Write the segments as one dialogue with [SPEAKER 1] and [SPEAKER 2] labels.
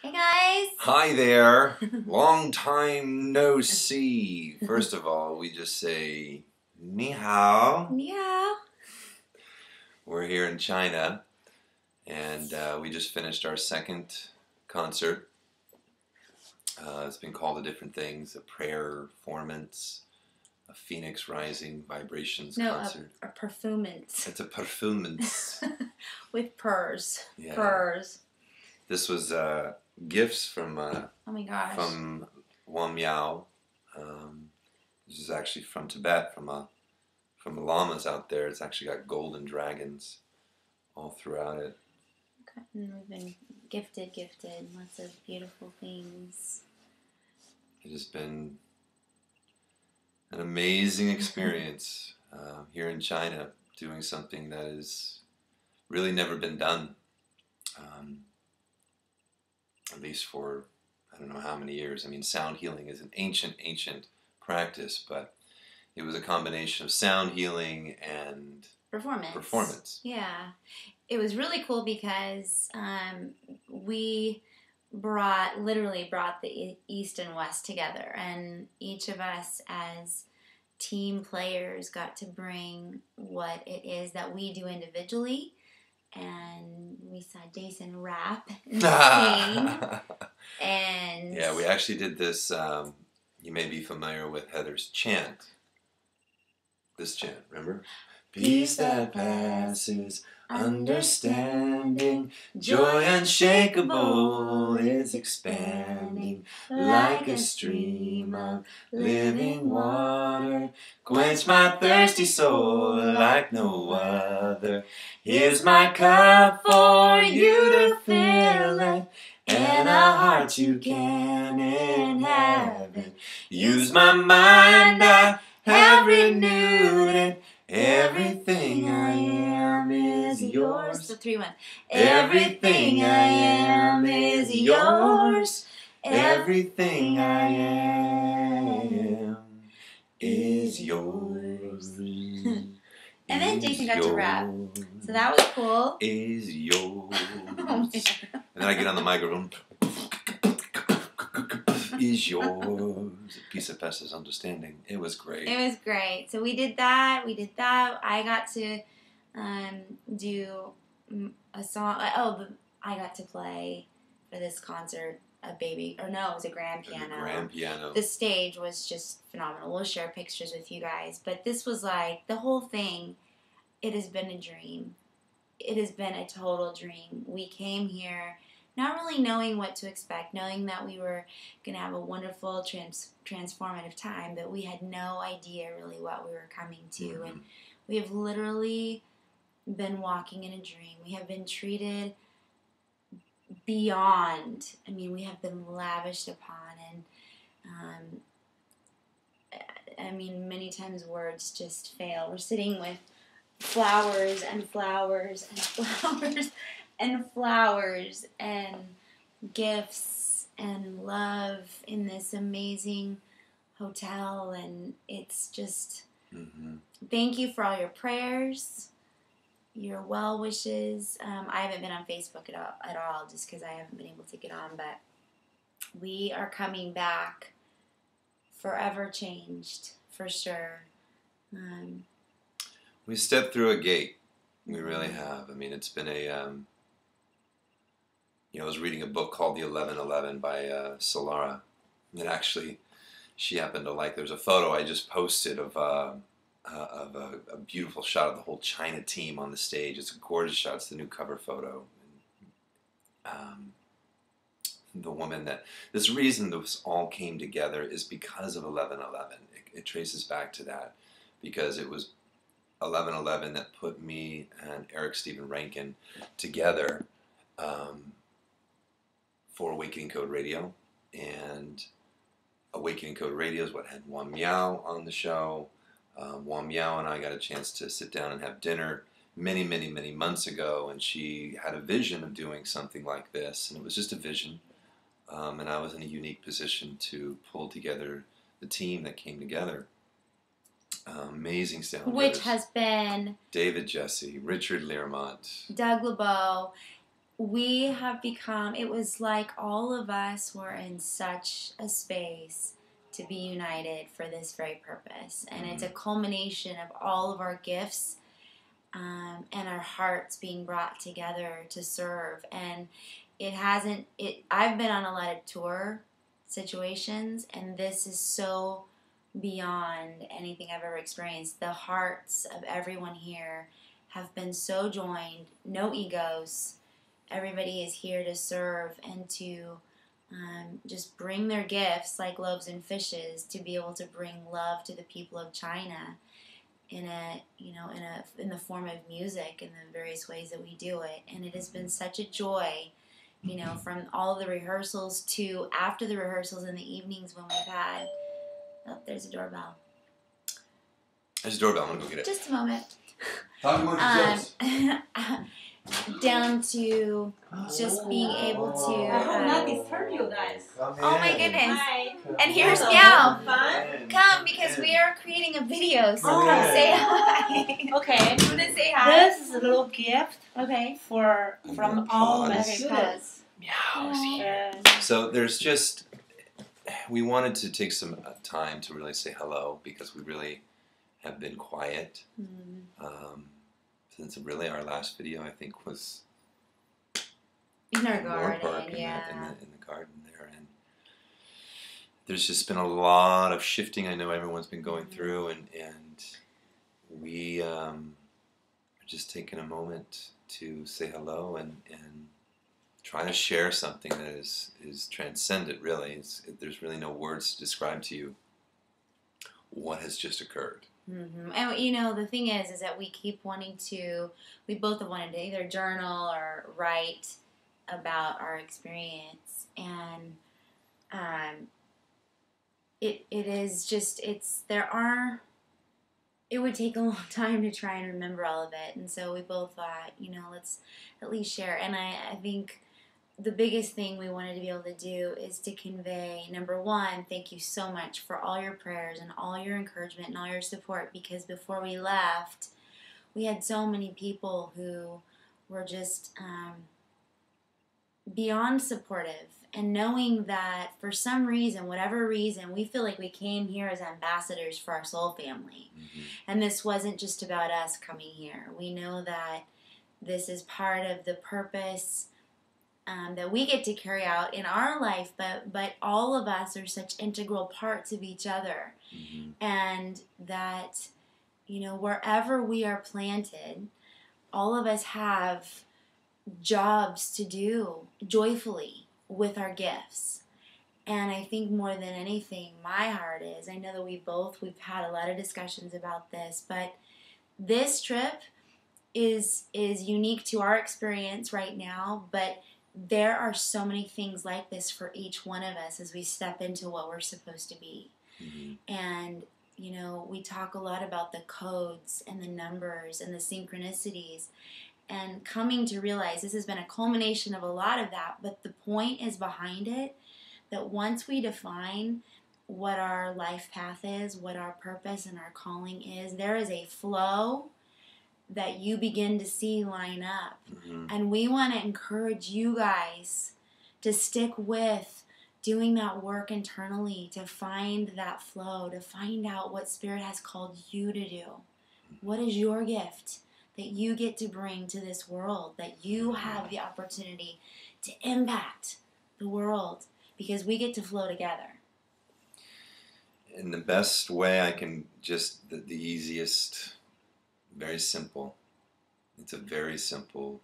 [SPEAKER 1] Hey guys!
[SPEAKER 2] Hi there! Long time no see. First of all, we just say Ni hao.
[SPEAKER 1] Ni hao.
[SPEAKER 2] We're here in China, and we just finished our second concert. It's been called different things: a prayer performance, a Phoenix Rising Vibrations concert.
[SPEAKER 1] A performance.
[SPEAKER 2] It's a performance.
[SPEAKER 1] With purrs.
[SPEAKER 2] Yeah.
[SPEAKER 1] Purrs.
[SPEAKER 2] This was gifts from
[SPEAKER 1] oh my gosh.
[SPEAKER 2] from Miao. This is actually from Tibet, from the llamas out there. It's actually got golden dragons all throughout it.
[SPEAKER 1] Okay. And we've been gifted, lots of beautiful things.
[SPEAKER 2] It has been an amazing experience here in China, doing something that has really never been done. At least for, I don't know how many years. I mean, sound healing is an ancient practice, but it was a combination of sound healing and performance.
[SPEAKER 1] Yeah. It was really cool because we literally brought the East and West together, and each of us as team players got to bring what it is that we do individually. And we saw Jason rap and sing. And
[SPEAKER 2] yeah, we actually did this. You may be familiar with Heather's chant. This chant, remember? Peace that passes understanding, joy unshakable is expanding, like a stream of living water. Quench my thirsty soul like no other. Here's my cup for you to fill it, and a heart you can inhabit. Use my mind, I have renewed it. Everything I am is yours.
[SPEAKER 1] The 3-1.
[SPEAKER 2] Everything I am is yours. Everything I am is yours.
[SPEAKER 1] And then Jason got to rap. So that was cool.
[SPEAKER 2] Is yours.
[SPEAKER 1] Oh,
[SPEAKER 2] and then I get on the microphone. Is yours. A piece of Pesta's understanding. It was great.
[SPEAKER 1] It was great. So we did that. I got to do a song. I got to play for this concert it was a grand piano.
[SPEAKER 2] A grand piano.
[SPEAKER 1] The stage was just phenomenal. We'll share pictures with you guys. But this was like, the whole thing, it has been a dream. It has been a total dream. We came here not really knowing what to expect, knowing that we were going to have a wonderful, transformative time, but we had no idea really what we were coming to. Mm-hmm. And we have literally been walking in a dream. We have been treated beyond. I mean, we have been lavished upon, and I mean, many times words just fail. We're sitting with flowers and flowers and flowers and flowers and gifts and love in this amazing hotel, and it's just thank you for all your prayers, your well wishes. I haven't been on Facebook at all just because I haven't been able to get on, but we are coming back forever changed, for sure.
[SPEAKER 2] We stepped through a gate. We really have. I mean, it's been I was reading a book called The 1111 by Solara. And actually, she happened to like, there's a photo I just posted of a beautiful shot of the whole China team on the stage. It's a gorgeous shot. It's the new cover photo. The woman this reason this all came together is because of 1111. It traces back to that, because it was 1111 that put me and Eric Stephen Rankin together for Awakening Code Radio. And Awakening Code Radio is what had Yuan Miao on the show. Yuan Miao and I got a chance to sit down and have dinner many months ago, and she had a vision of doing something like this, and it was just a vision. And I was in a unique position to pull together the team that came together. Amazing sound.
[SPEAKER 1] Which has been
[SPEAKER 2] David Jesse, Richard Learmont,
[SPEAKER 1] Doug LeBeau, we have become, it was like all of us were in such a space to be united for this very purpose. And it's a culmination of all of our gifts and our hearts being brought together to serve. And I've been on a lot of tour situations, and this is so beyond anything I've ever experienced. The hearts of everyone here have been so joined, no egos. Everybody is here to serve and to just bring their gifts like loaves and fishes to be able to bring love to the people of China in the form of music and the various ways that we do it. And it has been such a joy, from all the rehearsals to after the rehearsals in the evenings when we've had. Oh, there's a doorbell.
[SPEAKER 2] There's a doorbell. I'm gonna go get it.
[SPEAKER 1] Just a moment.
[SPEAKER 2] Talk more details.
[SPEAKER 1] Down to just being able to.
[SPEAKER 3] I hope not disturb you guys.
[SPEAKER 1] Oh my goodness!
[SPEAKER 3] Hi.
[SPEAKER 1] And here's
[SPEAKER 3] Hello.
[SPEAKER 1] Miao.
[SPEAKER 3] Fun?
[SPEAKER 1] Come, because we are creating a video, so
[SPEAKER 3] Oh.
[SPEAKER 1] come say hi.
[SPEAKER 3] Okay.
[SPEAKER 1] You wanna say hi?
[SPEAKER 3] This is a little gift
[SPEAKER 1] Okay.
[SPEAKER 3] from all my
[SPEAKER 2] Pause.
[SPEAKER 3] students.
[SPEAKER 2] Meow's here.
[SPEAKER 3] Uh,
[SPEAKER 2] So there's just, we wanted to take some time to really say hello because we really have been quiet. Since really our last video, I think, was
[SPEAKER 1] In our
[SPEAKER 2] in Moore Park
[SPEAKER 1] garden, yeah.
[SPEAKER 2] in the garden there. And there's just been a lot of shifting I know everyone's been going through, and we are just taking a moment to say hello and try to share something that is transcendent, really. There's really no words to describe to you what has just occurred.
[SPEAKER 1] Mm-hmm. And the thing is that we keep wanting to. We both have wanted to either journal or write about our experience, and it is just it would take a long time to try and remember all of it, and so we both thought, let's at least share. And I think the biggest thing we wanted to be able to do is to convey, number one, thank you so much for all your prayers and all your encouragement and all your support, because before we left, we had so many people who were just beyond supportive, and knowing that for some reason, whatever reason, we feel like we came here as ambassadors for our soul family.
[SPEAKER 2] Mm-hmm.
[SPEAKER 1] And this wasn't just about us coming here. We know that this is part of the purpose that we get to carry out in our life, but all of us are such integral parts of each other.
[SPEAKER 2] Mm-hmm.
[SPEAKER 1] And that, wherever we are planted, all of us have jobs to do joyfully with our gifts. And I think more than anything, my heart is, I know that we've had a lot of discussions about this, but this trip is unique to our experience right now, but there are so many things like this for each one of us as we step into what we're supposed to be.
[SPEAKER 2] Mm-hmm.
[SPEAKER 1] And, we talk a lot about the codes and the numbers and the synchronicities, and coming to realize this has been a culmination of a lot of that, but the point is behind it, that once we define what our life path is, what our purpose and our calling is, there is a flow that you begin to see line up.
[SPEAKER 2] Mm-hmm.
[SPEAKER 1] And we want to encourage you guys to stick with doing that work internally, to find that flow, to find out what Spirit has called you to do. What is your gift that you get to bring to this world, that you have the opportunity to impact the world, because we get to flow together.
[SPEAKER 2] In the best way I can, just the easiest, very simple. It's a very simple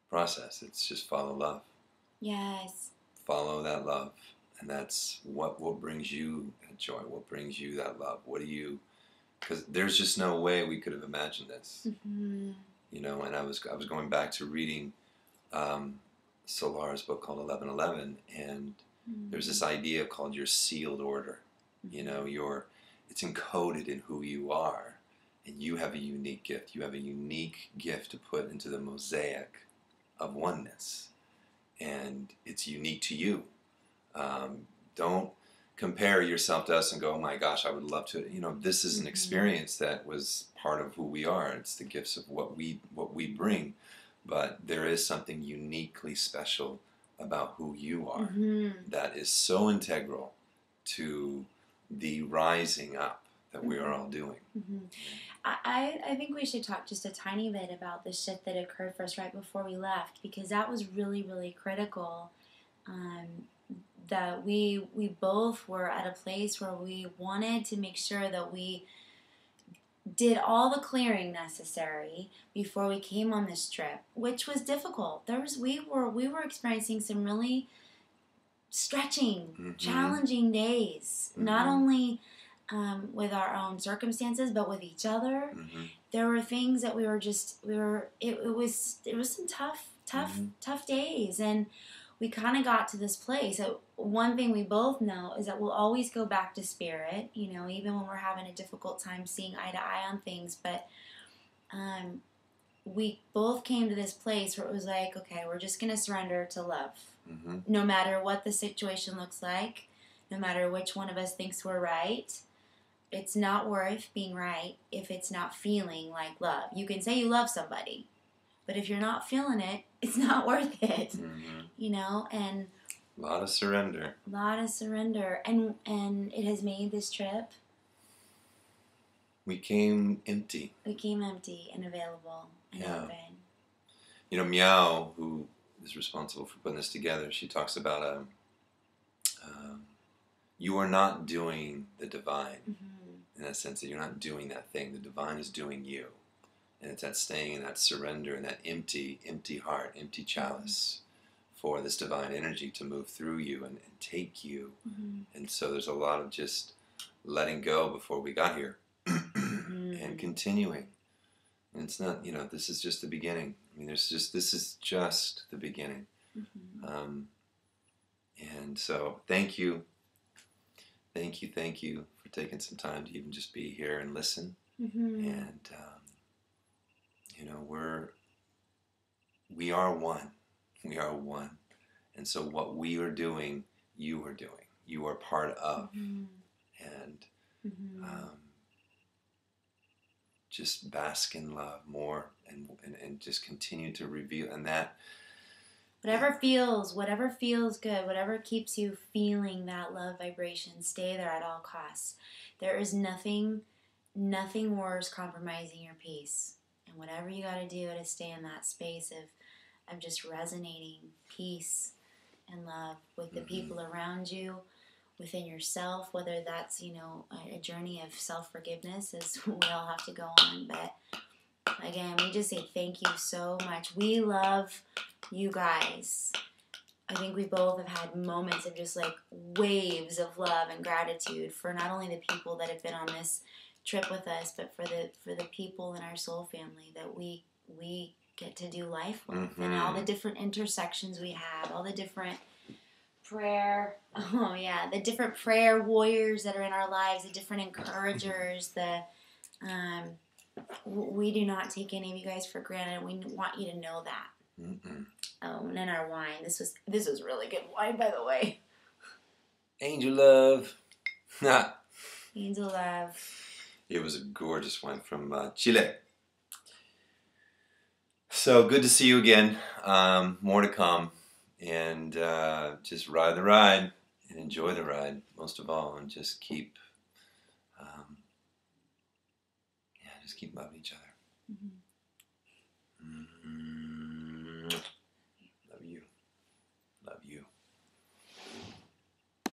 [SPEAKER 2] process. It's just follow love.
[SPEAKER 1] Yes.
[SPEAKER 2] Follow that love. And that's what brings you that joy, what brings you that love. Because there's just no way we could have imagined this.
[SPEAKER 1] Mm-hmm.
[SPEAKER 2] And I was going back to reading Solar's book called 1111, and there's this idea called your sealed order. It's encoded in who you are, and you have a unique gift. You have a unique gift to put into the mosaic of oneness, and it's unique to you. Don't compare yourself to us and go, oh my gosh, I would love to. This is an experience that was part of who we are. It's the gifts of what we bring. but there is something uniquely special about who you are
[SPEAKER 1] Mm-hmm.
[SPEAKER 2] that is so integral to the rising up that we are all doing.
[SPEAKER 1] Mm-hmm. I think we should talk just a tiny bit about the shift that occurred for us right before we left, because that was really, really critical. That we both were at a place where we wanted to make sure that we did all the clearing necessary before we came on this trip, which was difficult. We were experiencing some really stretching, challenging days, not only with our own circumstances, but with each other. There were things that it was some tough days, and we kind of got to this place. One thing we both know is that we'll always go back to spirit, even when we're having a difficult time seeing eye to eye on things. But we both came to this place where it was like, okay, we're just going to surrender to love. No matter what the situation looks like, no matter which one of us thinks we're right, it's not worth being right if it's not feeling like love. You can say you love somebody, but if you're not feeling it, it's not worth it. And
[SPEAKER 2] a lot of surrender.
[SPEAKER 1] And it has made this trip.
[SPEAKER 2] We came empty.
[SPEAKER 1] And available and open.
[SPEAKER 2] Miao, who is responsible for putting this together, she talks about you are not doing the divine, in that sense that you're not doing that thing. The divine is doing you. And it's that staying in that surrender and that empty heart, empty chalice for this divine energy to move through you and take you. And so there's a lot of just letting go before we got here and continuing. And it's not, this is just the beginning. I mean, this is just the beginning. And so thank you for taking some time to even just be here and listen. And we are one. And so what we are doing, you are doing. You are part of. And just bask in love more and just continue to reveal. And that
[SPEAKER 1] whatever feels good, whatever keeps you feeling that love vibration, stay there at all costs. There is nothing worse compromising your peace. And whatever you got to do to stay in that space of just resonating peace and love with the people around you, within yourself, whether that's, a journey of self-forgiveness as we all have to go on. But again, we just say thank you so much. We love you guys. I think we both have had moments of just like waves of love and gratitude for not only the people that have been on this trip with us, but for the people in our soul family that we get to do life with, and all the different intersections we have, all the different the different prayer warriors that are in our lives, the different encouragers, we do not take any of you guys for granted. We want you to know that. And then our wine. This was really good wine, by the way.
[SPEAKER 2] Angel Love.
[SPEAKER 1] Angel Love.
[SPEAKER 2] It was a gorgeous wine from Chile. So good to see you again. More to come. And just ride the ride and enjoy the ride, most of all. And just keep loving each other.